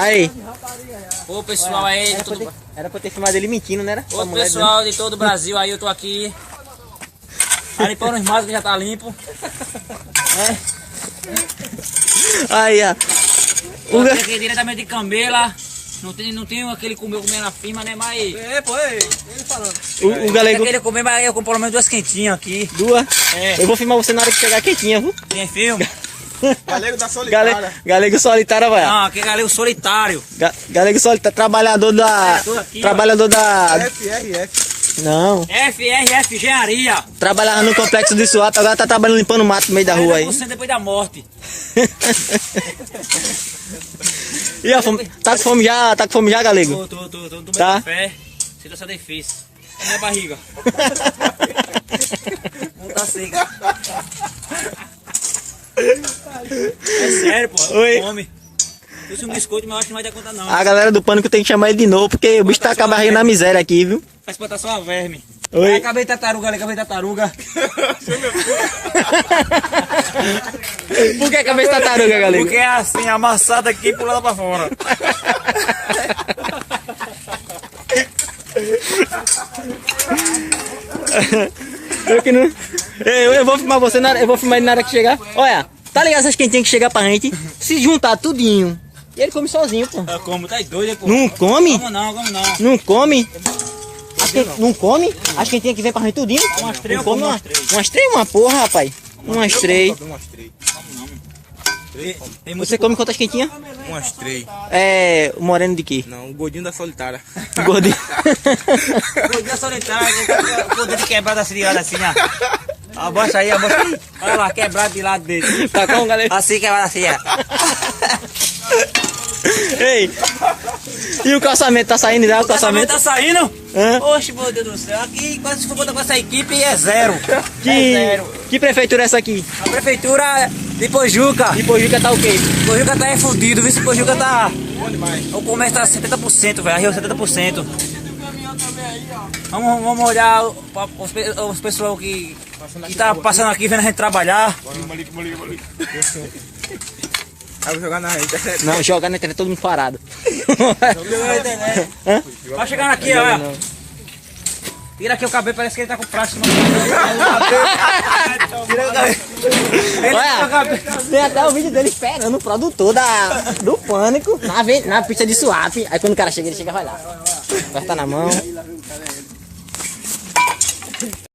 Aí. Ô pessoal aí, Era pra ter filmado ele mentindo, né? ô pessoal de todo o Brasil aí, eu tô aqui. Tá limpando os matos que já tá limpo. Aí, ó. Eu tô aqui diretamente de Cambela. Não tem aquele comeu na firma, né? Mas. Ele falando. O galego. Aquele comer, mas eu compro pelo menos 2 quentinhas aqui. Duas. É. Eu vou filmar você na hora que chegar quietinha, viu? Tem filme? Galego da Solitária. Galego solitário, vai. Não, aqui é galego solitário. Galego solitário, trabalhador da. Tô aqui, Trabalhador da. FRF. Não. FRF Engenharia. Trabalhava no complexo de SWAP, agora tá trabalhando limpando mato no meio da rua aí. 40% depois da morte. E a fome, tá com fome já, galego? Tô tomando Tá. café. Situação difícil. É minha barriga. Não tá seca. É sério, pô. Oi. Fome. Trouxe um biscoito, mas eu acho que não vai dar conta não. A galera do pânico tem que chamar ele de novo, porque o bicho tá com a barriga na miséria aqui, viu? Faz plantação a verme. Oi. Acabei de tartaruga, acabei de tartaruga. Por que cabeça de tartaruga, galego? Porque é assim, amassada aqui e pulada pra fora. Eu que não. Eu vou filmar você eu vou filmar ele na hora que chegar. Olha, tá ligado essas quentinhas que chegar pra gente? Se juntar tudinho. E ele come sozinho, pô. Eu como, tá doido, pô. Não come? Como não, como não. Não come? Não come? As quentinhas que vem pra gente tudinho? Umas três, Não come eu como umas umas três. Umas três, uma porra, rapaz. Umas três. Tem muito Você come quantas quentinhas? Umas 3. É. O moreno de quê? Não, o gordinho da Solitária. Gordinho. poder solitário, poder de quebrar da cidade assim, ó. Abaixa aí, abaixa aí. Olha lá, quebrado de lado dele. Tá com, galera? Assim, quebrado assim, ó. Ei! E o calçamento tá saindo já? O calçamento? Tá saindo? Hã? Oxe, meu Deus do céu. Aqui, quando se for botar com essa equipe, é zero. É zero. Que prefeitura é essa aqui? A prefeitura de Pojuca. De Pojuca tá o quê? Pojuca tá fudido, viu? Se Pojuca tá... O comércio tá 70%, velho. Rio 70%. Vamos olhar os pessoal que tá passando aqui, vendo a gente trabalhar. Aí vou jogar na internet. Não, jogar na internet todo mundo parado. Hã? Vai chegando aqui, ó. Tira aqui o cabelo, parece que ele tá com plástico. Tira o cabelo. Olha, tem até o vídeo dele esperando o produtor do Pânico na pista de swap. Aí quando o cara chega, ele chega, vai lá. Aperta na mão.